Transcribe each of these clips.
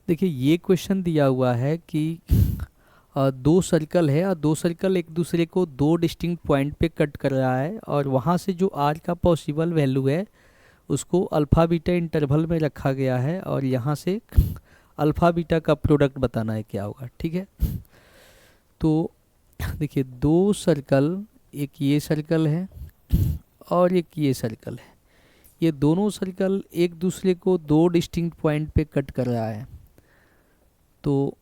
देखिए ये क्वेश्चन दिया हुआ है कि दो सर्कल है और दो सर्कल एक दूसरे को दो डिस्टिंक्ट पॉइंट पे कट कर रहा है और वहाँ से जो आर का पॉसिबल वैल्यू है उसको अल्फ़ा बीटा इंटरवल में रखा गया है और यहाँ से अल्फ़ा बीटा का प्रोडक्ट बताना है क्या होगा। ठीक है, तो देखिए दो सर्कल, एक ये सर्कल है और एक ये सर्कल है, ये दोनों सर्कल एक दूसरे को दो डिस्टिंक्ट पॉइंट पे कट कर रहा है। तो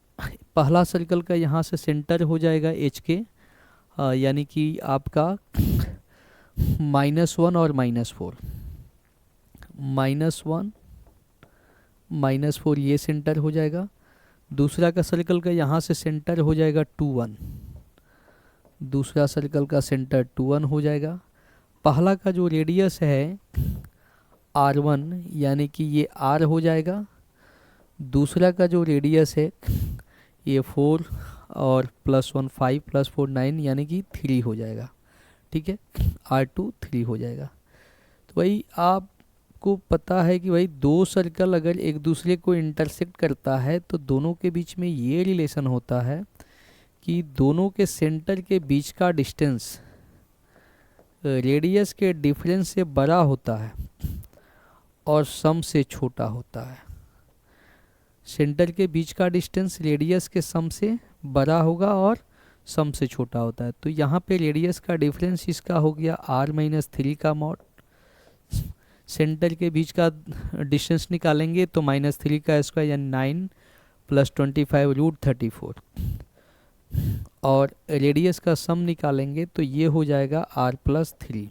पहला सर्कल का यहाँ से सेंटर हो जाएगा एच के, यानी कि आपका -1 और -4, -1 -4 ये सेंटर हो जाएगा। दूसरा का सर्कल का यहाँ से सेंटर हो जाएगा 2 1, दूसरा सर्कल का सेंटर 2 1 हो जाएगा। पहला का जो रेडियस है R1 यानी कि ये R हो जाएगा। दूसरा का जो रेडियस है ये 4 और +1 5 +4 9 यानी कि 3 हो जाएगा। ठीक है, R2 3 हो जाएगा। तो भाई आपको पता है कि भाई दो सर्कल अगर एक दूसरे को इंटरसेक्ट करता है तो दोनों के बीच में ये रिलेशन होता है कि दोनों के सेंटर के बीच का डिस्टेंस रेडियस के डिफरेंस से बड़ा होता है और सम से छोटा होता है। सेंटर के बीच का डिस्टेंस रेडियस के सम से बड़ा होगा और सम से छोटा होता है। तो यहाँ पे रेडियस का डिफरेंस इसका हो गया R-3 का मॉड। सेंटर के बीच का डिस्टेंस निकालेंगे तो -3 का स्क्वायर यानी 9 + 25 √34 और रेडियस का सम निकालेंगे तो ये हो जाएगा R+3।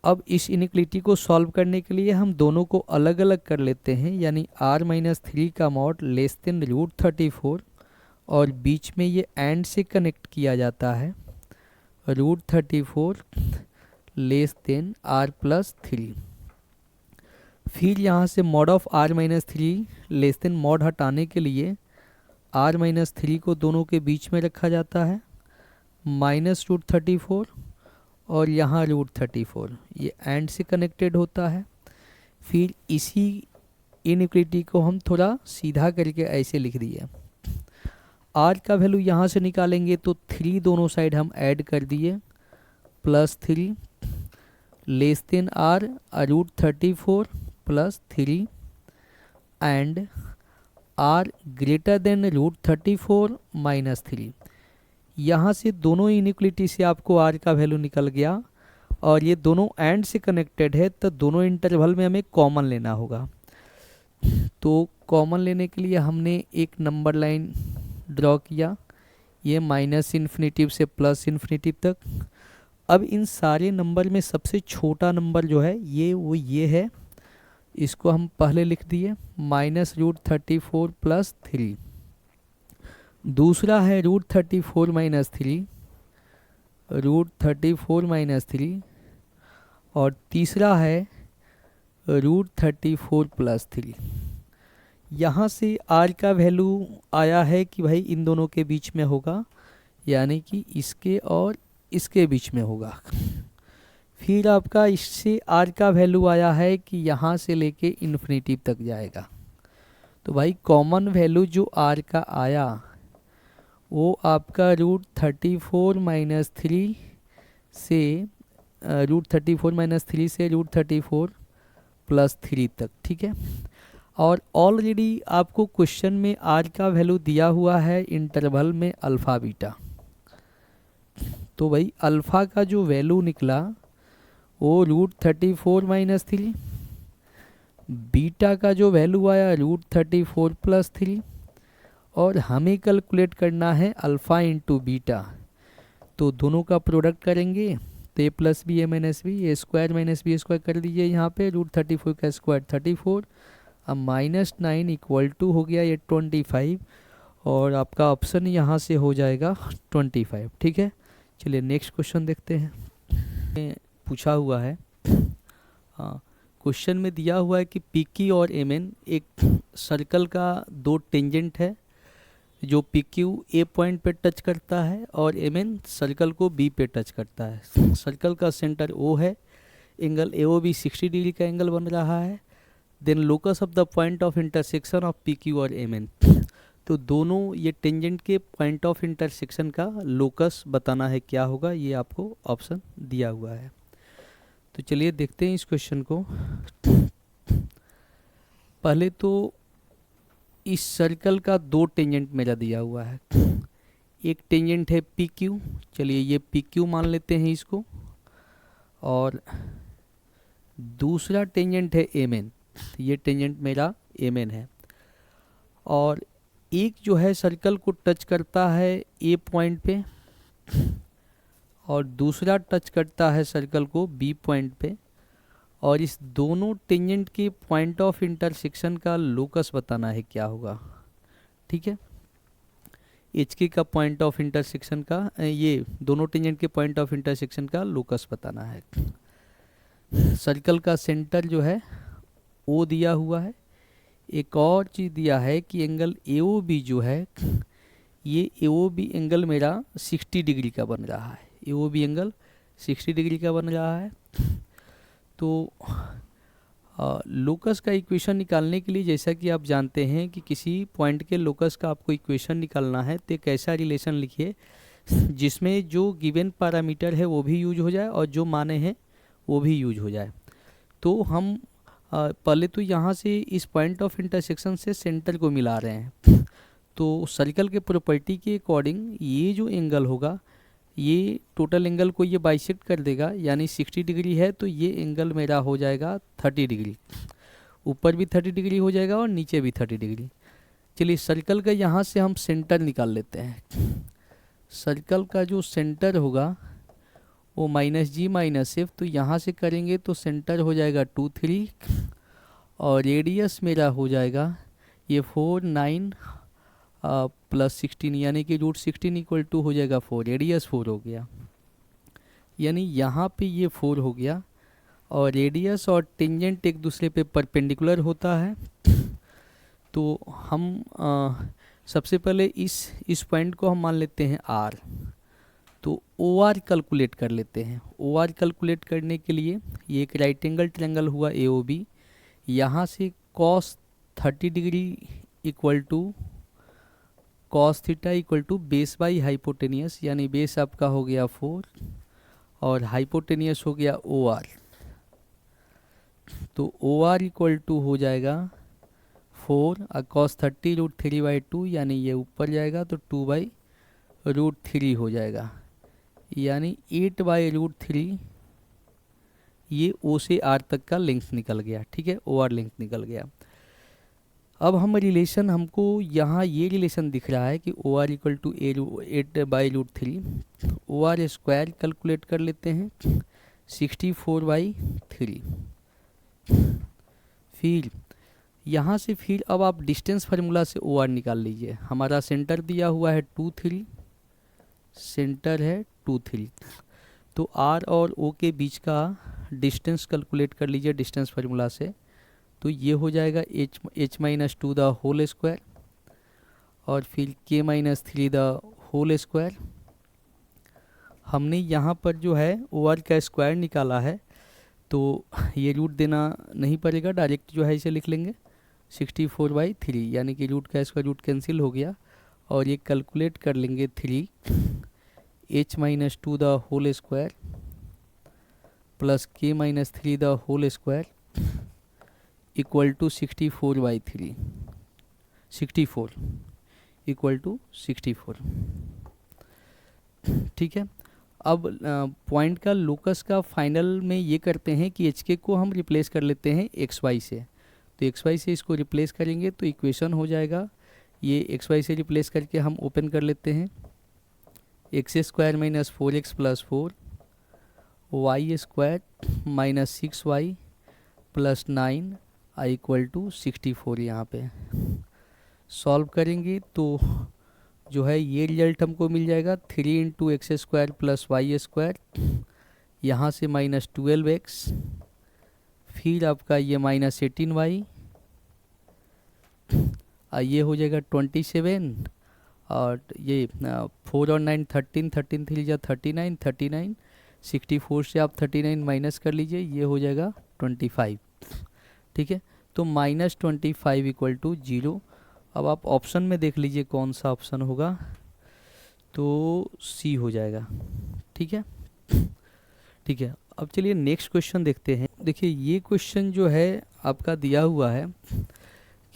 अब इस इनइक्वालिटी को सॉल्व करने के लिए हम दोनों को अलग अलग कर लेते हैं, यानी R-3 का मॉड लेस देन √34 और बीच में ये एंड से कनेक्ट किया जाता है √34 लेस देन R+3। फिर यहाँ से mod of R-3 less than mod हटाने के लिए R-3 को दोनों के बीच में रखा जाता है -√34 और यहाँ √34, ये एंड से कनेक्टेड होता है। फिर इसी इनइक्वालिटी को हम थोड़ा सीधा करके ऐसे लिख दिए, R का वैल्यू यहाँ से निकालेंगे तो 3 दोनों साइड हम ऐड कर दिए +3 less then R √34 +3 and R greater than √34 -3। यहाँ से दोनों इनइक्वालिटी से आपको R का वैल्यू निकल गया और ये दोनों एंड से कनेक्टेड है तो दोनों इंटरवल में हमें कॉमन लेना होगा। तो कॉमन लेने के लिए हमने एक नंबर लाइन ड्रॉ किया, ये -∞ से +∞ तक। अब इन सारे नंबर में सबसे छोटा नंबर जो है ये है, इसको हम पहले लिख दिए -√34 +3। दूसरा है √34 -3 और तीसरा है √34 +3। यहाँ से R का वैल्यू आया है कि भाई इन दोनों के बीच में होगा, यानी कि इसके और इसके बीच में होगा। फिर आपका इससे R का वैल्यू आया है कि यहाँ से लेके इन्फिनिटी तक जाएगा। तो भाई कॉमन वैल्यू जो R का आया वो आपका √34 - 3 से √34 - 3 से √34 +3 तक। ठीक है, और ऑलरेडी आपको क्वेश्चन में R का वैल्यू दिया हुआ है इंटरवल में अल्फ़ा बीटा। तो भाई अल्फ़ा का जो वैल्यू निकला वो √34 - 3, बीटा का जो वैल्यू आया √34 +3 और हमें कैलकुलेट करना है अल्फ़ा इंटू बीटा। तो दोनों का प्रोडक्ट करेंगे तो a + b a - b, a² - b² कर दीजिए यहाँ पे, √34 का स्क्वायर 34, अब -9 = हो गया ये 25 और आपका ऑप्शन यहाँ से हो जाएगा 25। ठीक है, चलिए नेक्स्ट क्वेश्चन देखते हैं। पूछा हुआ है, हाँ क्वेश्चन में दिया हुआ है कि PQ और MN एक सर्कल का दो टेंजेंट है जो PQ A पॉइंट पे टच करता है और MN सर्कल को B पे टच करता है। सर्कल का सेंटर O है, एंगल AOB 60 डिग्री का एंगल बन रहा है। Then locus of the point of intersection of P Q और एम एन। तो दोनों ये टेंजेंट के पॉइंट ऑफ इंटरसेक्शन का लोकस बताना है क्या होगा, ये आपको ऑप्शन दिया हुआ है। तो चलिए देखते हैं इस क्वेश्चन को। पहले तो इस सर्कल का दो टेंजेंट मेरा दिया हुआ है। एक टेंजेंट है पी क्यू, चलिए ये पी क्यू मान लेते हैं इसको, और दूसरा टेंजेंट है एम एन, ये टेंजेंट मेरा एम एन है। और एक जो है सर्कल को टच करता है ए पॉइंट पे, और दूसरा टच करता है सर्कल को बी पॉइंट पे, और इस दोनों टेंजेंट के पॉइंट ऑफ इंटरसेक्शन का लोकस बताना है क्या होगा। ठीक है, एच के का पॉइंट ऑफ इंटरसेक्शन का, ये दोनों टेंजेंट के पॉइंट ऑफ इंटरसेक्शन का लोकस बताना है। सर्कल का सेंटर जो है ओ दिया हुआ है। एक और चीज़ दिया है कि एंगल ए ओ बी जो है, ये ए ओ बी एंगल मेरा 60 डिग्री का बन रहा है। ए ओ बी एंगल 60 डिग्री का बन रहा है। तो लोकस का इक्वेशन निकालने के लिए, जैसा कि आप जानते हैं कि किसी पॉइंट के लोकस का आपको इक्वेशन निकालना है, तो एक ऐसा रिलेशन लिखिए जिसमें जो गिवन पैरामीटर है वो भी यूज हो जाए और जो माने हैं वो भी यूज हो जाए। तो हम पहले तो यहाँ से इस पॉइंट ऑफ इंटरसेक्शन से सेंटर को मिला रहे हैं। तो सर्कल के प्रॉपर्टी के अकॉर्डिंग ये जो एंगल होगा, ये टोटल एंगल को ये बाइसेक्ट कर देगा, यानी 60 डिग्री है तो ये एंगल मेरा हो जाएगा 30 डिग्री। ऊपर भी 30 डिग्री हो जाएगा और नीचे भी 30 डिग्री। चलिए सर्कल का यहाँ से हम सेंटर निकाल लेते हैं। सर्कल का जो सेंटर होगा वो -g-f, तो यहाँ से करेंगे तो सेंटर हो जाएगा 2 3, और रेडियस मेरा हो जाएगा ये 4 9 प्लस 16, यानी कि √16 इक्वल टू हो जाएगा 4, रेडियस 4 हो गया, यानी यहाँ पे ये 4 हो गया। और रेडियस और टेंजेंट एक दूसरे पे परपेंडिकुलर होता है। तो हम सबसे पहले इस पॉइंट को हम मान लेते हैं R। तो OR कैलकुलेट कर लेते हैं। OR कैलकुलेट करने के लिए ये एक राइट एंगल ट्रायंगल हुआ AOB, यहाँ से cos 30 degree equal to cos theta equal to base by hypotenuse, यानी बेस आपका हो गया 4 और हाइपोटेनियस हो गया OR। तो OR इक्वल टू हो जाएगा 4 और cos 30 √3/2, यानी ये ऊपर जाएगा तो 2/√3 हो जाएगा, यानी 8/√3 ये O से R तक का लेंथ निकल गया। ठीक है, OR लेंथ निकल गया। अब हम रिलेशन, हमको यहाँ ये रिलेशन दिख रहा है कि OR equal to 8/√3, OR square calculate कर लेते हैं 64/3। फिर यहाँ से फिर अब आप डिस्टेंस फार्मूला से OR निकाल लीजिए। हमारा सेंटर दिया हुआ है 2 3, सेंटर है 2 3, तो R और O के बीच का डिस्टेंस कैलकुलेट कर लीजिए डिस्टेंस फार्मूला से। तो ये हो जाएगा h-2 द होल स्क्वायर और फिर k-3 द होल स्क्वायर। हमने यहाँ पर जो है OR का स्क्वायर निकाला है, तो ये रूट देना नहीं पड़ेगा, डायरेक्ट जो है इसे लिख लेंगे 64/3, यानी कि रूट का स्क्वायर रूट कैंसिल हो गया। और ये कैलकुलेट कर लेंगे 3 h-2 the whole square plus k-3 the whole square equal to 64/3, 64 equal to 64। ठीक है, अब पॉइंट का लोकस का फाइनल में ये करते हैं कि HK को हम रिप्लेस कर लेते हैं XY से। तो XY से इसको रिप्लेस करेंगे तो इक्वेशन हो जाएगा, ये XY से रिप्लेस करके हम ओपन कर लेते हैं, x² - 4x + 4 y² - 6y + 9 equal to 64। यहाँ पे सॉल्व करेंगे तो जो है ये रिजल्ट हमको मिल जाएगा 3 × x² + y², यहाँ से -12x, फिर आपका ये -18y, ये हो जाएगा 27, और ये 4 और 9 13, 13 3 जा 39, 39 64 से आप 39 माइनस कर लीजिए, ये हो जाएगा 25। ठीक है, तो तो -25 इक्वल टू 0। अब आप ऑप्शन में देख लीजिए कौन सा ऑप्शन होगा, तो सी हो जाएगा। ठीक है, ठीक है। अब चलिए नेक्स्ट क्वेश्चन देखते हैं। देखिए ये क्वेश्चन जो है आपका दिया हुआ है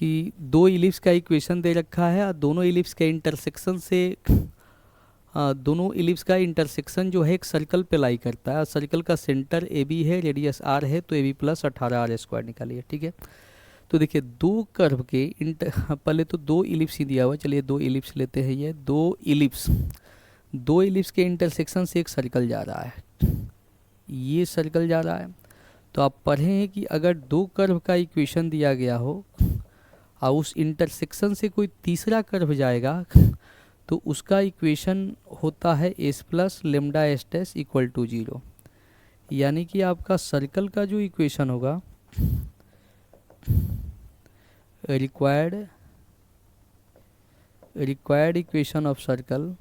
कि दो इलिप्स का इक्वेशन दे रखा है और दोनों इलिप्स के इंटरसेक्शन से दोनों इलिप्स का इंटरसेक्शन जो है एक सर्कल पे लाई करता है। सर्कल का सेंटर ए बी है, रेडियस आर है, तो ए बी प्लस 18r² निकालिए। ठीक है, तो देखिए दो कर्व के पहले तो दो इलिप्स ही दिया हुआ, चलिए दो इलिप्स लेते हैं। ये दो इलिप्स के इंटरसेक्शन से एक सर्कल जा रहा है, ये सर्कल जा रहा है। तो आप पढ़े हैं कि अगर दो कर्व का इक्वेशन दिया गया हो और उस इंटरसेक्शन से कोई तीसरा कर्व जाएगा तो उसका इक्वेशन होता है S plus lambda S dash equal to 0। यानी कि आपका सर्कल का जो इक्वेशन होगा, रिक्वायर्ड इक्वेशन ऑफ सर्कल,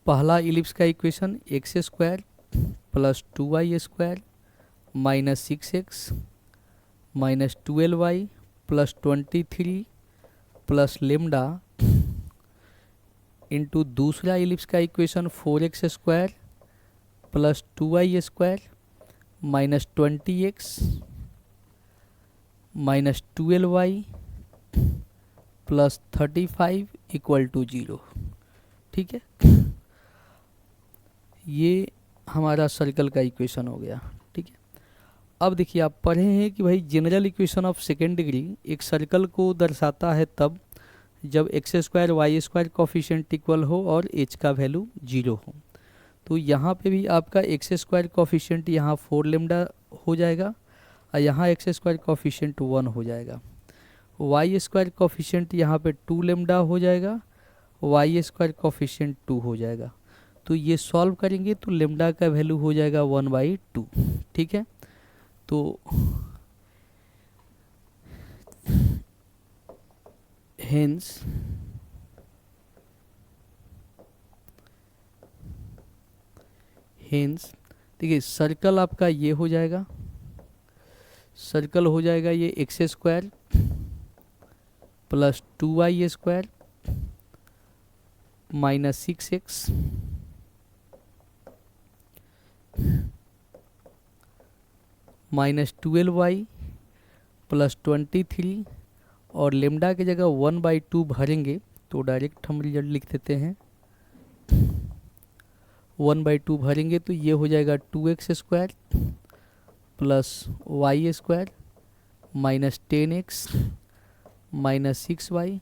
पहला इलिप्स का equation x² plus 2y² minus 6x minus 12y plus 23 plus lambda into दूसरा इलिप्स का equation 4x² plus 2y² minus 20x minus 12y plus 35 equal to 0। ठीक है, ये हमारा सर्कल का इक्वेशन हो गया। ठीक है, अब देखिए आप पढ़े हैं कि भाई general equation of second degree एक सर्कल को दर्शाता है तब जब x² y² कोफिशिएंट इक्वल हो और h का वैल्यू 0 हो। तो यहाँ पे भी आपका x² कोफिशिएंट यहाँ 4 लेमडा हो जाएगा और यहाँ x² कोफिशिएंट 1 हो जाएगा। y² कोफिशिएंट यहाँ पे 2 लेमडा हो जाएगा, y² कोफिशिएंट 2 हो जाएगा। तो ये सॉल्व करेंगे तो लेमडा का वैल्यू हो जाएगा 1/2। ठीक है, तो हेंस देखिए सर्कल आपका ये हो जाएगा, सर्कल हो जाएगा ये x² plus 2y² minus 6x minus 12y plus 23 और लेमडा की जगह 1/2 भरेंगे तो डायरेक्ट हम रिजल्ट लिख देते हैं। 1/2 भरेंगे तो ये हो जाएगा 2x² plus y² minus 10x minus 6y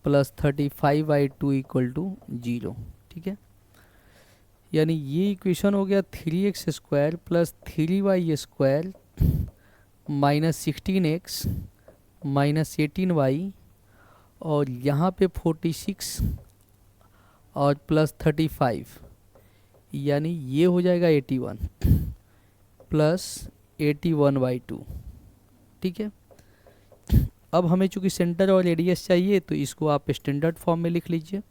plus 35/2 equal to 0। ठीक है, यानी ये इक्वेशन हो गया 3x² plus 3y² minus 16x minus 18y और यहाँ पे 46 और प्लस 35, यानी ये हो जाएगा 81 प्लस 81/2। ठीक है, अब हमें चूँकि सेंटर और रेडियस चाहिए तो इसको आप स्टैंडर्ड फॉर्म में लिख लीजिए।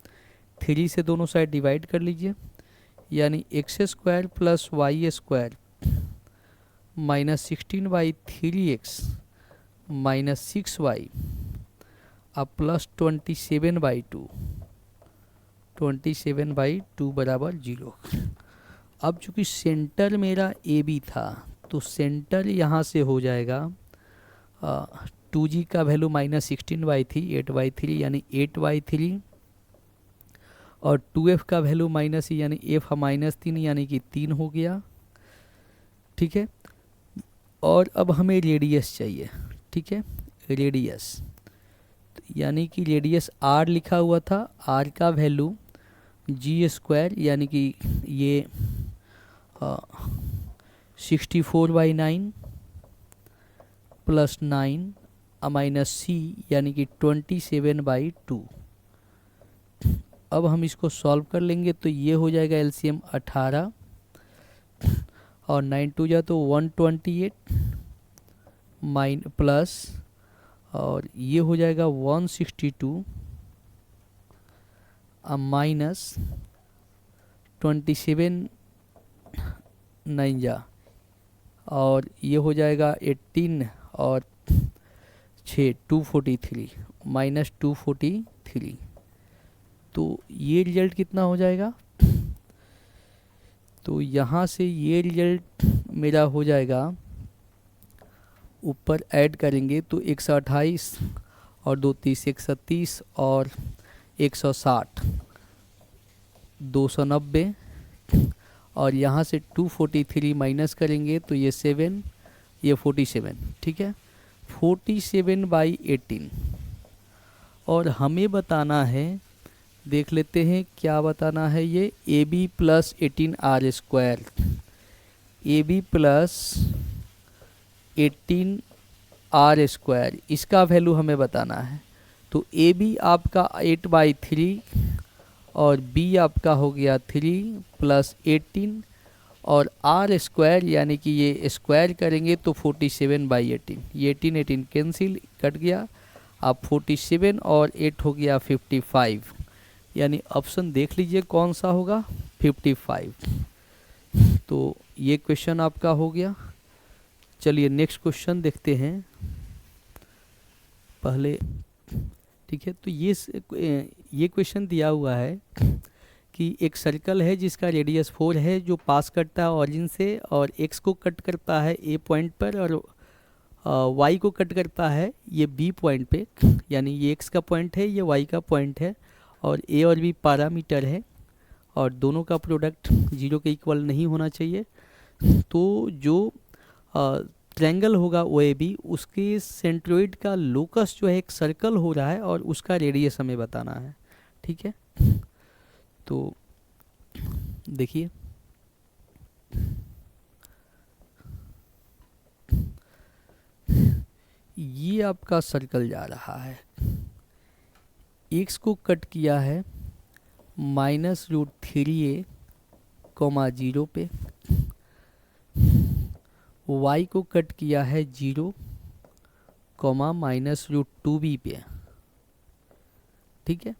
3 से दोनों साइड डिवाइड कर लीजिए, यानी x² plus y² minus 16/3x minus 6y अब प्लस 27/2 बराबर 0। अब चूँकि सेंटर मेरा ए बी था तो सेंटर यहाँ से हो जाएगा 2g का वैल्यू माइनस 16/3 8/3 यानी 8/3 और 2f का वैल्यू माइनस यानी f माइनस 3 यानी कि 3 हो गया। ठीक है, और अब हमें रेडियस चाहिए। ठीक है, रेडियस यानी कि रेडियस r लिखा हुआ था, r का वैल्यू g² यानी कि ये 64/9 प्लस 9 माइनस c यानी कि 27/2। अब हम इसको सॉल्व कर लेंगे तो ये हो जाएगा एलसीएम 18 और 9 2 जा तो 128 प्लस और ये हो जाएगा 162 माइनस 27 9 जा और ये हो जाएगा 18 और 6 243 माइनस 243। तो ये रिजल्ट कितना हो जाएगा? तो यहाँ से ये रिजल्ट मेरा हो जाएगा, ऊपर ऐड करेंगे तो 128 और 2 30 130 और 160 290, और यहाँ से 243 माइनस करेंगे तो ये 7 ये 47, ठीक है 47/18। और हमें बताना है, देख लेते हैं क्या बताना है, ये AB plus 18R², AB plus 18R², इसका वैल्यू हमें बताना है। तो AB आपका 8/3 और B आपका हो गया 3 प्लस 18 और R² यानी कि ये स्क्वायर करेंगे तो 47/18, ये 18 कैंसिल कट गया, अब 47 और 8 हो गया 55, यानी ऑप्शन देख लीजिए कौन सा होगा, 55। तो ये क्वेश्चन आपका हो गया। चलिए नेक्स्ट क्वेश्चन देखते हैं पहले, ठीक है। तो ये क्वेश्चन दिया हुआ है कि एक सर्कल है जिसका रेडियस 4 है, जो पास करता है ऑरिजिन से और x को कट करता है A पॉइंट पर और y को कट करता है ये B पॉइंट पे, यानी ये x का पॉइंट है, ये y का पॉइंट है, और A और B पैरामीटर है और दोनों का प्रोडक्ट 0 के इक्वल नहीं होना चाहिए। तो जो ट्रायंगल होगा OAB, उसके सेंट्रोइड का लोकस जो है एक सर्कल हो रहा है और उसका रेडियस हमें बताना है, ठीक है। तो देखिए ये आपका सर्कल जा रहा है, x को कट किया है -√3a, 0 पे, y को कट किया है 0, -√2b पे, ठीक है।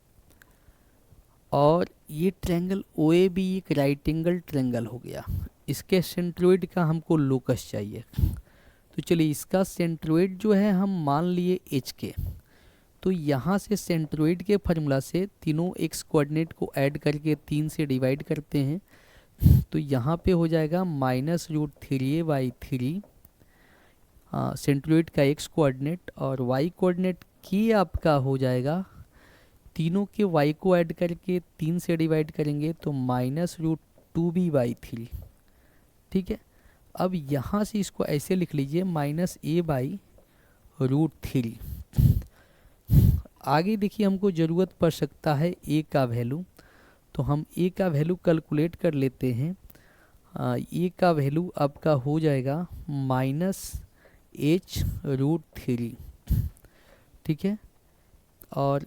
और ये ट्रायंगल OAB एक राइट एंगल ट्रायंगल हो गया, इसके सेंट्रोइड का हमको लोकस चाहिए। तो चलिए इसका सेंट्रोइड जो है हम मान लिए h के, तो यहाँ से सेंट्रोइड के फार्मूला से तीनों x कोऑर्डिनेट को ऐड करके 3 से डिवाइड करते हैं, तो यहाँ पे हो जाएगा -√3a/3 सेंट्रोइड का x कोऑर्डिनेट, और y कोऑर्डिनेट की आपका हो जाएगा, तीनों के y को ऐड करके 3 से डिवाइड करेंगे तो -√2b/3, ठीक है। अब यहाँ से इसको ऐसे लिख लीजिए -a/√3। आगे देखिए हमको ज़रूरत पड़ सकता है a का वैल्यू, तो हम a का वैल्यू कैलकुलेट कर लेते हैं। a का वैल्यू आपका हो जाएगा -h√3, ठीक है। और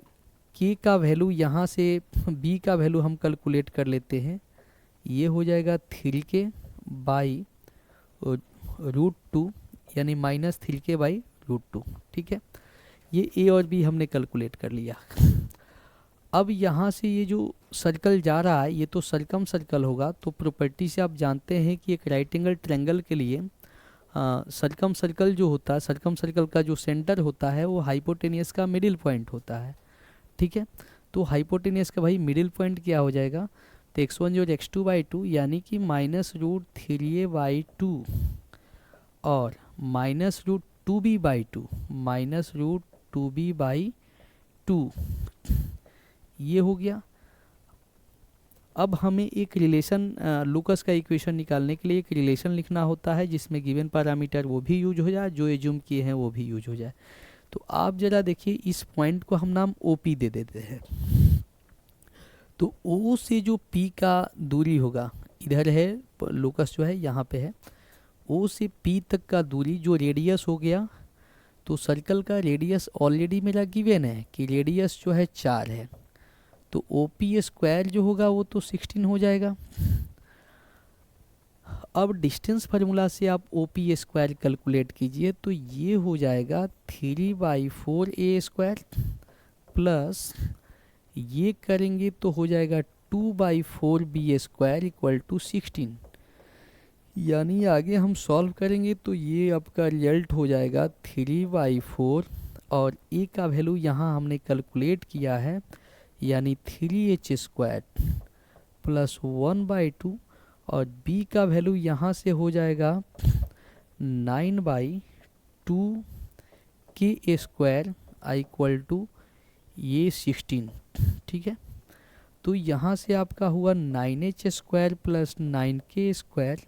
k का वैल्यू यहाँ से b का वैल्यू हम कैलकुलेट कर लेते हैं, ये हो जाएगा 3k/√2 यानी -3k/√2, ठीक है। ये a और b हमने कैलकुलेट कर लिया। अब यहाँ से ये जो सर्कल जा रहा है ये तो सर्कम सर्कल होगा, तो प्रॉपर्टी से आप जानते हैं कि एक राइट एंगल ट्रायंगल के लिए सर्कम सर्कल जो होता है, सर्कम सर्कल का जो सेंटर होता है वो हाइपोटेनियस का मिडिल पॉइंट होता है, ठीक है। तो हाइपोटेनियस का भाई मिडिल पॉइंट क्या हो जाएगा, तो x1 और x2/2 यानी कि -√3a/2 और -√2b/2 -√2b/2 ये हो गया। अब हमें एक रिलेशन लूकस का इक्वेशन निकालने के लिए एक रिलेशन लिखना होता है जिसमें गिवन पैरामीटर वो भी यूज हो जाए, जो एज्यूम किए हैं वो भी यूज हो जाए। तो आप ज़रा देखिए इस पॉइंट को हम नाम OP दे देते हैं। तो O से जो P का दूरी होगा, इधर है लूकस जो है यहाँ पे है, O से P तक का दूरी जो रेडियस हो गया, तो सर्कल का रेडियस ऑलरेडी मेरा गिवन है कि रेडियस जो है 4 है, तो OP² जो होगा वो तो 16 हो जाएगा। अब डिस्टेंस फार्मूला से आप OP² कैलकुलेट कीजिए, तो ये हो जाएगा 3/4a² प्लस ये करेंगे तो हो जाएगा 2/4b² इक्वल टू 16, यानी आगे हम सॉल्व करेंगे तो ये आपका रिजल्ट हो जाएगा 3/4 और ए का वैल्यू यहाँ हमने कैलकुलेट किया है यानी 3h² प्लस 1/2 और बी का वैल्यू यहाँ से हो जाएगा 9/2 k² इक्वल टू ये 16। ठीक है, तो यहाँ से आपका हुआ 9h² plus 9k²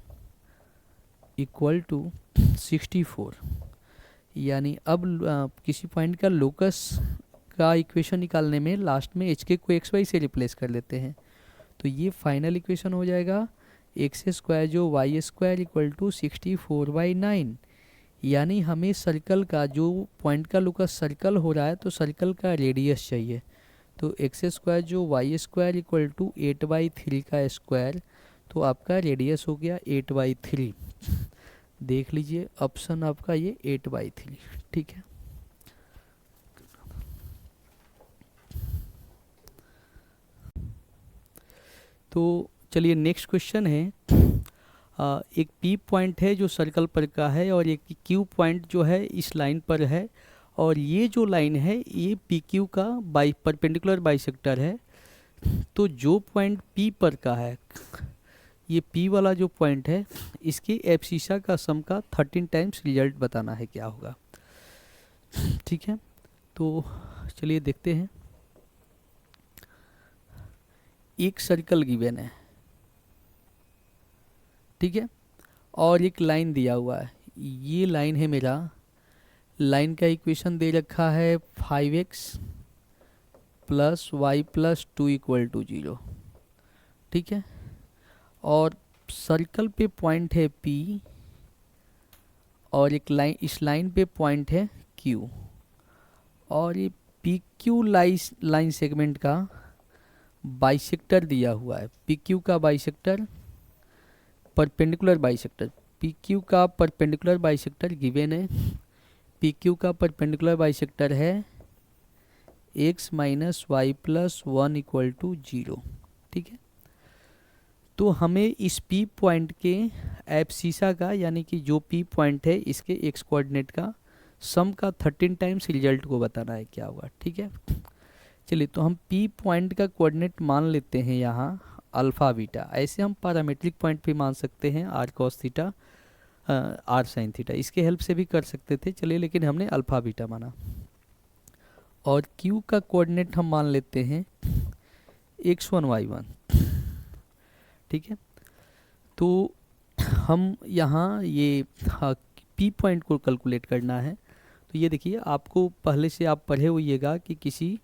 equal to 64। यानी अब किसी पॉइंट का लोकस का इक्वेशन निकालने में लास्ट में एच के को एक्स वाई से रिप्लेस कर लेते हैं, तो ये फाइनल इक्वेशन हो जाएगा x² जो y² इक्वल टू 64/9। यानी हमें सर्कल का जो पॉइंट का लोकस सर्कल हो रहा है तो सर्कल का रेडियस चाहिए, तो x² जो y² इक्वल टू 8/3 का स्क्वायर, तो आपका रेडियस हो गया 8/3। देख लीजिए ऑप्शन आपका ये 8/3। ठीक है, तो चलिए नेक्स्ट क्वेश्चन है। एक पी पॉइंट है जो सर्कल पर का है और एक क्यू पॉइंट जो है इस लाइन पर है, और ये जो लाइन है ये पी क्यू का परपेंडिकुलर बाइसेक्टर है। तो जो पॉइंट पी पर का है, ये पी वाला जो पॉइंट है, इसके एब्सिसा का सम का 13 टाइम्स रिजल्ट बताना है क्या होगा। ठीक है, तो चलिए देखते हैं। एक सर्कल गिवन है, ठीक है, और एक लाइन दिया हुआ है। ये लाइन है मेरा, लाइन का इक्वेशन दे रखा है 5x plus Y plus 2 equal to 0। ठीक है, और सर्कल पे पॉइंट है P और एक लाइन, इस लाइन पे पॉइंट है Q, और ये PQ लाइन सेगमेंट का बाइसेक्टर दिया हुआ है। PQ का बाइसेक्टर परपेंडिकुलर बाइसेक्टर, PQ का परपेंडिकुलर बाइसेक्टर गिवन है। PQ का परपेंडिकुलर बाइसेक्टर है x minus Y plus 1 equal to 0। ठीक है, तो हमें इस P पॉइंट के एब्सिसा का, यानी कि जो P पॉइंट है इसके x कोऑर्डिनेट का सम का 13 टाइम्स रिजल्ट को बताना है क्या होगा। ठीक है, चलिए तो हम P पॉइंट का कोऑर्डिनेट मान लेते हैं यहाँ अल्फ़ा बीटा। ऐसे हम पैरामेट्रिक पॉइंट भी मान सकते हैं r cos theta r sin theta, इसके हेल्प से भी कर सकते थे, चलिए, लेकिन हमने अल्फ़ा बीटा माना। और Q का कोऑर्डिनेट हम मान लेते हैं x1 y1। ठीक है, तो हम यहाँ ये P पॉइंट को कैलकुलेट करना है। तो ये देखिए, आपको पहले से आप पढ़े होइएगा कि किसी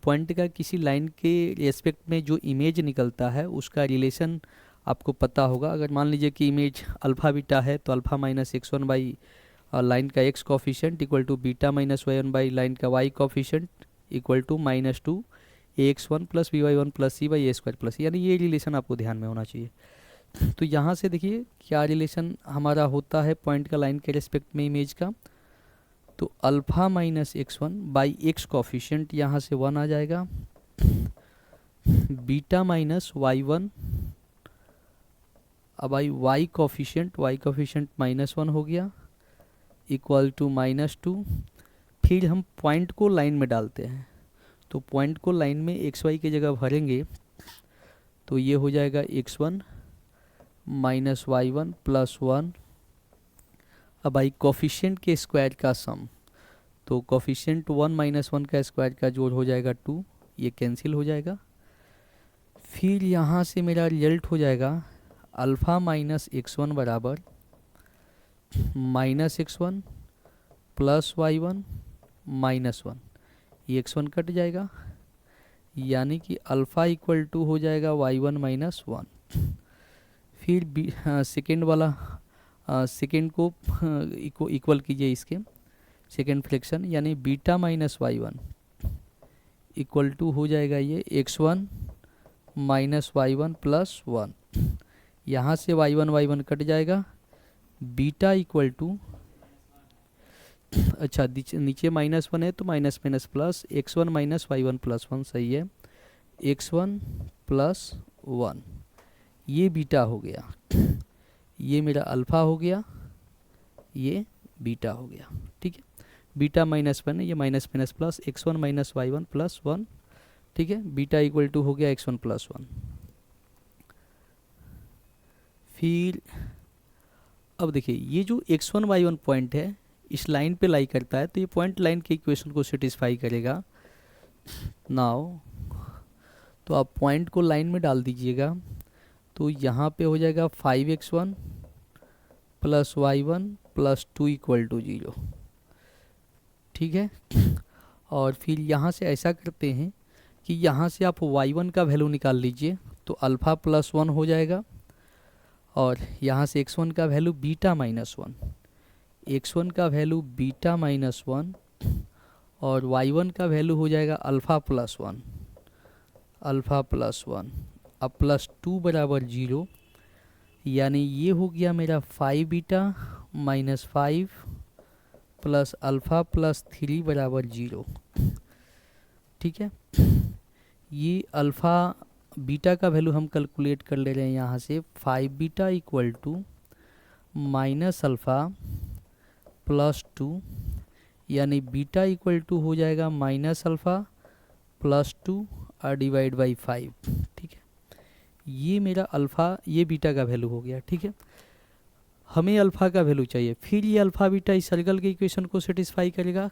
पॉइंट का किसी लाइन के रेस्पेक्ट में जो इमेज निकलता है उसका रिलेशन आपको पता होगा। अगर मान लीजिए कि इमेज अल्फ़ा बीटा है तो alpha minus x1 by line का x coefficient equal to beta minus y1 by line का y coefficient equal to -2 ax1 plus by1 plus c by A square plus, यानी ये रिलेशन आपको ध्यान में होना चाहिए। तो यहाँ से देखिए क्या रिलेशन हमारा होता है पॉइंट का लाइन के रेस्पेक्ट में इमेज का। तो alpha minus x1 by x coefficient यहाँ से 1 आ जाएगा, बीटा माइनस y1 अब आई y कॉफिशेंट -1 हो गया इक्वल टू -2। फिर हम पॉइंट को लाइन में डालते हैं, तो पॉइंट को लाइन में xy की जगह भरेंगे तो ये हो जाएगा x1 माइनस y1 प्लस 1। अब आई कोफिशिएंट के स्क्वायर का सम, तो कोफिशिएंट 1 माइनस 1 का स्क्वायर का जोड़ हो जाएगा 2, ये कैंसिल हो जाएगा। फिर यहाँ से मेरा रिजल्ट हो जाएगा अल्फ़ा माइनस x1 बराबर माइनस x1 प्लस y1 -1, ये x1 कट जाएगा, यानी कि अल्फ़ा इक्वल टू हो जाएगा y1 माइनस 1। फिर सेकेंड वाला सेकेंड को इक्वल कीजिए इसके सेकेंड फ्रैक्शन, यानी beta minus y1 equal to हो जाएगा ये x1 माइनस y1 प्लस 1। यहाँ से y1 कट जाएगा, बीटा इक्वल टू, अच्छा नीचे -1 है तो minus minus plus, x1 minus y1 plus 1 सही है, x1 प्लस 1 ये बीटा हो गया। ये मेरा अल्फ़ा हो गया, ये बीटा हो गया। ठीक है, बीटा -1 है, ये minus minus plus x1 minus y1 plus 1। ठीक है, बीटा इक्वल टू हो गया x1 प्लस 1। फिर अब देखिए ये जो x1 y1 पॉइंट है इस लाइन पे लाई करता है, तो ये पॉइंट लाइन के इक्वेशन को सेटिस्फाई करेगा। नाउ तो आप पॉइंट को लाइन में डाल दीजिएगा, तो यहाँ पे हो जाएगा 5x1 plus y1 plus 2 equal to 0। ठीक है, और फिर यहाँ से ऐसा करते हैं कि यहाँ से आप y1 का वैल्यू निकाल लीजिए, तो अल्फ़ा प्लस 1 हो जाएगा, और यहाँ से x1 का वैल्यू बीटा -1, x1 का वैल्यू बीटा -1, और y1 का वैल्यू हो जाएगा अल्फ़ा प्लस 1, अल्फ़ा प्लस 1। अब प्लस 2 बराबर 0, यानी ये हो गया मेरा 5 बीटा -5 प्लस अल्फ़ा प्लस 3 बराबर 0। ठीक है, ये अल्फ़ा बीटा का वैल्यू हम कैलकुलेट कर ले रहे हैं यहाँ से। 5 beta equal to minus alpha plus 2, यानी बीटा इक्वल टू हो जाएगा माइनस अल्फ़ा प्लस 2 और डिवाइड बाई 5। ठीक है, ये मेरा अल्फ़ा, ये बीटा का वैल्यू हो गया। ठीक है, हमें अल्फ़ा का वैल्यू चाहिए। फिर ये अल्फ़ा बीटा इस सर्कल के इक्वेशन को सेटिस्फाई करेगा।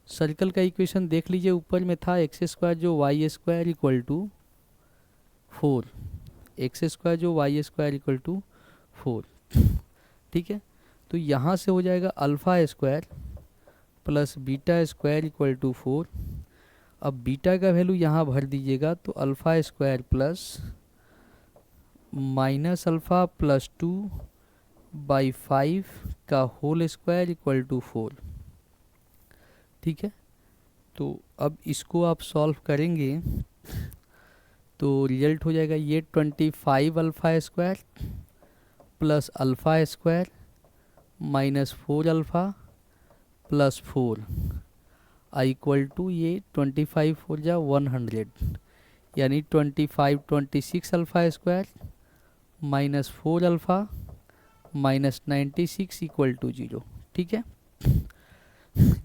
सर्कल का इक्वेशन देख लीजिए, ऊपर में था x² जो y² इक्वल टू 4, x² जो y² इक्वल टू 4। ठीक है, तो यहाँ से हो जाएगा alpha square plus beta square equal to 4। अब बीटा का वैल्यू यहाँ भर दीजिएगा, तो alpha square plus minus alpha plus 2 by 5 का होल स्क्वायर इक्वल टू 4। ठीक है, तो अब इसको आप सॉल्व करेंगे तो रिजल्ट हो जाएगा ये 25 alpha square plus alpha square minus 4 alpha plus 4 equal to ये 25 हो जाए 100, यानी 26 alpha square minus 4 alpha minus 96 equal to 0। ठीक है,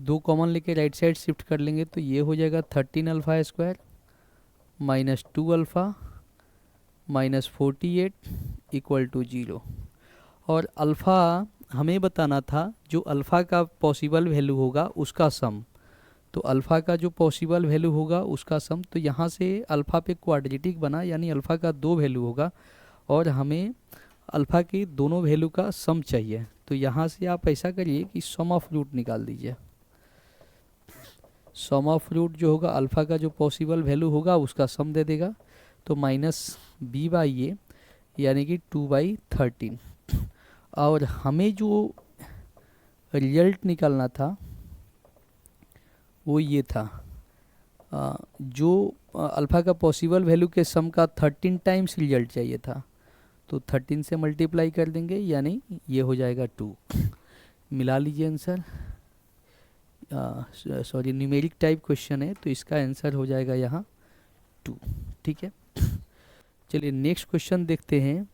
2 कॉमन लेके राइट साइड शिफ्ट कर लेंगे, तो ये हो जाएगा 13 alpha square minus 2 alpha minus 48 equal to 0। और अल्फ़ा हमें बताना था जो अल्फ़ा का पॉसिबल वैल्यू होगा उसका सम, तो अल्फ़ा का जो पॉसिबल वैल्यू होगा उसका सम, तो यहाँ से अल्फ़ा पे क्वाड्रेटिक बना, यानी अल्फ़ा का 2 वैल्यू होगा और हमें अल्फ़ा की दोनों वैल्यू का सम चाहिए। तो यहाँ से आप ऐसा करिए कि सम ऑफ रूट निकाल दीजिए। सम ऑफ रूट जो होगा अल्फ़ा का जो पॉसिबल वैल्यू होगा उसका सम दे देगा, तो माइनस b बाई ए, यानी कि 2/13। और हमें जो रिजल्ट निकालना था वो ये था, जो अल्फ़ा का पॉसिबल वैल्यू के सम का 13 टाइम्स रिजल्ट चाहिए था, तो 13 से मल्टीप्लाई कर देंगे, यानी ये हो जाएगा 2। मिला लीजिए answer. Sorry, numeric type question है, तो इसका आंसर हो जाएगा यहाँ 2। ठीक है, चलिए नेक्स्ट क्वेश्चन देखते हैं।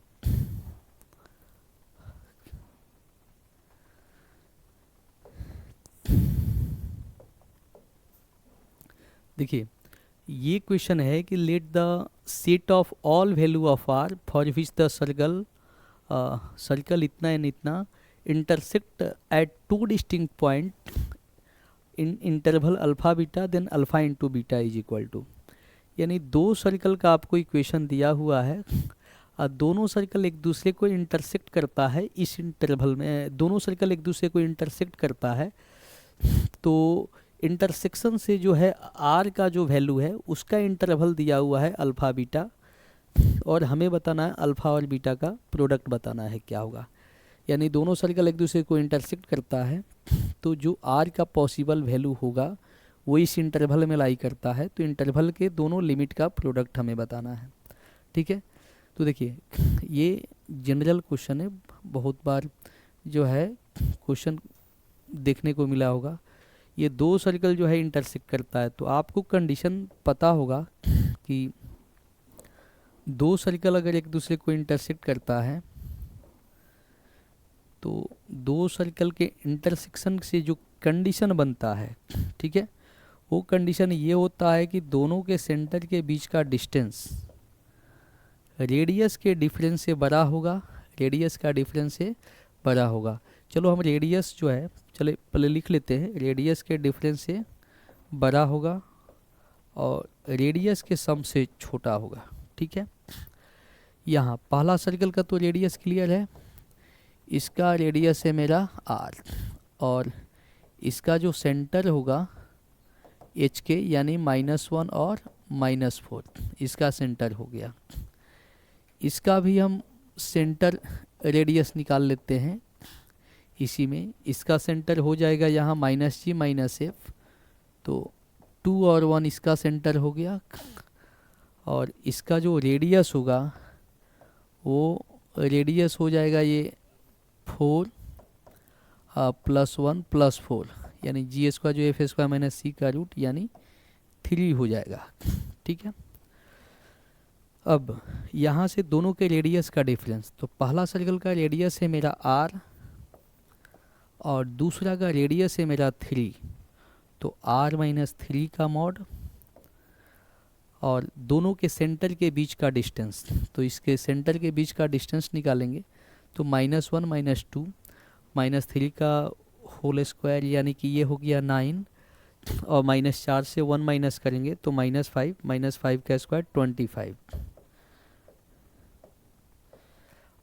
देखिए ये क्वेश्चन है कि let the set of all value of R for which the circle इतना एंड इतना intersect at 2 distinct point in interval alpha beta, then alpha into beta is equal to, यानी 2 circle का आपको इक्वेशन दिया हुआ है और दोनों सर्कल एक दूसरे को इंटरसेक्ट करता है इस इंटरवल में, दोनों सर्कल एक दूसरे को इंटरसेक्ट करता है, तो इंटरसेक्शन से जो है आर का जो वैल्यू है उसका इंटरवल दिया हुआ है अल्फ़ा बीटा, और हमें बताना है अल्फ़ा और बीटा का प्रोडक्ट बताना है क्या होगा। यानी दोनों सर्कल एक दूसरे को इंटरसेक्ट करता है, तो जो आर का पॉसिबल वैल्यू होगा वो इस इंटरवल में लाई करता है, तो इंटरवल के दोनों लिमिट का प्रोडक्ट हमें बताना है। ठीक है, तो देखिए ये जनरल क्वेश्चन है, बहुत बार जो है क्वेश्चन देखने को मिला होगा। ये 2 सर्कल जो है इंटरसेक्ट करता है, तो आपको कंडीशन पता होगा कि 2 सर्कल अगर एक दूसरे को इंटरसेक्ट करता है तो दो सर्कल के इंटरसेक्शन से जो कंडीशन बनता है, ठीक है, वो कंडीशन ये होता है कि दोनों के सेंटर के बीच का डिस्टेंस रेडियस के डिफरेंस से बड़ा होगा, रेडियस का डिफरेंस से बड़ा होगा। चलो हम रेडियस जो है, चले पहले लिख लेते हैं, रेडियस के डिफरेंस से बड़ा होगा और रेडियस के सम से छोटा होगा, ठीक है। यहाँ पहला सर्कल का तो रेडियस क्लियर है, इसका रेडियस है मेरा r और इसका जो सेंटर होगा h के यानी -1 और -4, इसका सेंटर हो गया। इसका भी हम सेंटर रेडियस निकाल लेते हैं इसी में, इसका सेंटर हो जाएगा यहाँ -g -f, तो 2 और 1 इसका सेंटर हो गया और इसका जो रेडियस होगा वो रेडियस हो जाएगा ये 4 + 1 + 4 यानी जी स्क्वायर जो एफ स्क्वायर - c का रूट यानी 3 हो जाएगा, ठीक है। अब यहाँ से दोनों के रेडियस का डिफरेंस, तो पहला सर्कल का रेडियस है मेरा r और दूसरा का रेडियस है मेरा 3, तो r - 3 का मॉड और दोनों के सेंटर के बीच का डिस्टेंस, तो इसके सेंटर के बीच का डिस्टेंस निकालेंगे तो -1 -2 -3 का होल स्क्वायर यानी कि ये हो गया 9 और -4 से 1 माइनस करेंगे तो -5 -5 का स्क्वायर 25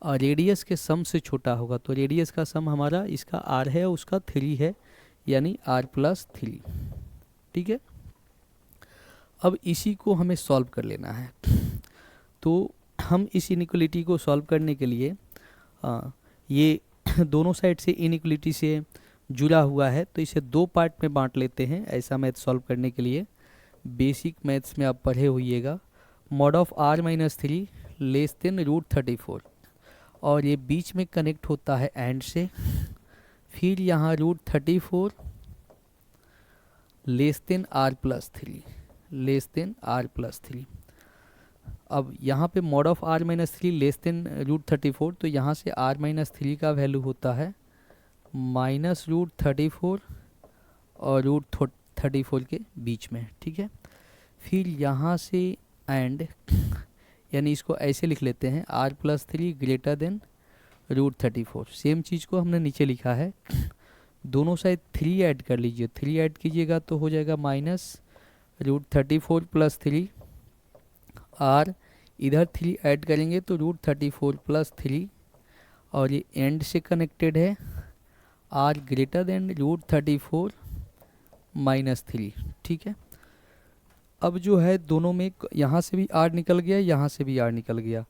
और रेडियस के सम से छोटा होगा, तो रेडियस का सम हमारा इसका r है उसका 3 है यानी r + 3, ठीक है। अब इसी को हमें सॉल्व कर लेना है, तो हम इस इनइक्वलिटी को सॉल्व करने के लिए ये दोनों साइड से इनइक्वलिटी से जुड़ा हुआ है तो इसे दो पार्ट में बांट लेते हैं। ऐसा मैथ सॉल्व करने के लिए बेसिक मैथ्स में आप पढ़े होइएगा, mod of r - 3 less than √34 और ये बीच में कनेक्ट होता है एंड से, फिर यहाँ √34 less than r + 3 less then r + 3। अब यहाँ पे mod of r - 3 less than √34, तो यहाँ से r - 3 का वैल्यू होता है -√34 और √34 के बीच में, ठीक है। फिर यहाँ से एंड यानी इसको ऐसे लिख लेते हैं r + 3 ग्रेटर देन √34। सेम चीज़ को हमने नीचे लिखा है, दोनों साइड 3 ऐड कर लीजिए, 3 ऐड कीजिएगा तो हो जाएगा -√34 + 3 r, इधर 3 ऐड करेंगे तो √34 + 3 और ये एंड से कनेक्टेड है r ग्रेटर देन √34 - 3, ठीक है। अब जो है दोनों में यहाँ से भी r निकल गया, यहाँ से भी r निकल गया,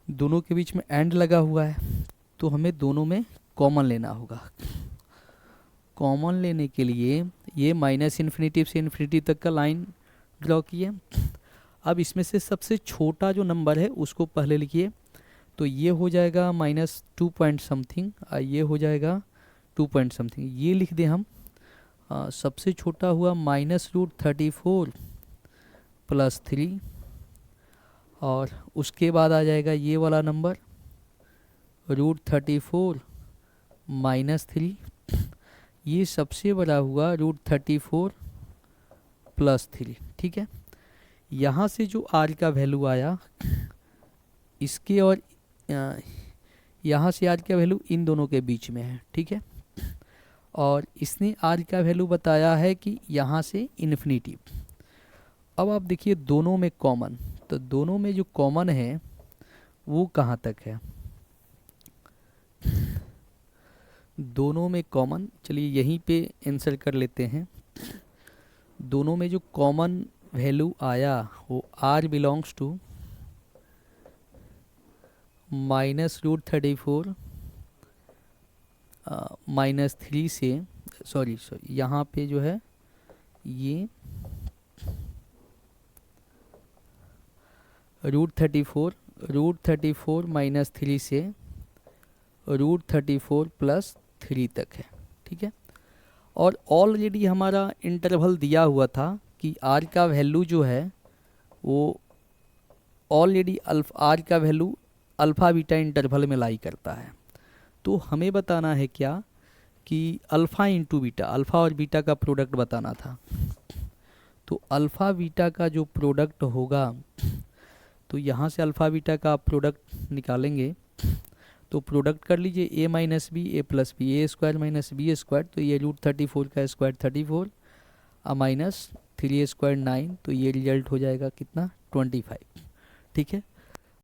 दोनों के बीच में एंड लगा हुआ है तो हमें दोनों में कॉमन लेना होगा। कॉमन लेने के लिए ये -∞ से इन्फिनिटी तक का लाइन ड्रॉ किए। अब इसमें से सबसे छोटा जो नंबर है उसको पहले लिखिए, तो ये हो जाएगा -2 पॉइंट समथिंग, ये हो जाएगा 2 पॉइंट समथिंग, ये लिख दें हम। सबसे छोटा हुआ -√34 + 3 और उसके बाद आ जाएगा ये वाला नंबर √34 - 3, ये सबसे बड़ा हुआ √34 + 3, ठीक है। यहाँ से जो r का वैल्यू आया इसके और यहाँ से r का वैल्यू इन दोनों के बीच में है, ठीक है। और इसने r का वैल्यू बताया है कि यहाँ से इन्फिनिटी। अब आप देखिए दोनों में कॉमन, तो दोनों में जो कॉमन है वो कहाँ तक है, दोनों में कॉमन, चलिए यहीं पे आंसर कर लेते हैं। दोनों में जो कॉमन वैल्यू आया वो r बिलोंग्स टू -√34 -3 से सॉरी यहाँ पे जो है ये √34 -3 से √34 + 3 तक है, ठीक है। और ऑलरेडी हमारा इंटरवल दिया हुआ था कि r का वैल्यू जो है वो ऑलरेडी r का वैल्यू अल्फ़ा बीटा इंटरवल में लाई करता है, तो हमें बताना है क्या कि अल्फ़ा इंटू बीटा, अल्फ़ा और बीटा का प्रोडक्ट बताना था। तो अल्फ़ा बीटा का जो प्रोडक्ट होगा, तो यहाँ से अल्फ़ा बीटा का आप प्रोडक्ट निकालेंगे तो प्रोडक्ट कर लीजिए ए माइनस बी ए प्लस बी, ए स्क्वायर माइनस बी स्क्वायर, तो ये √34 का स्क्वायर 34 माइनस 3 स्क्वायर 9, तो ये रिजल्ट हो जाएगा कितना 25। ठीक है,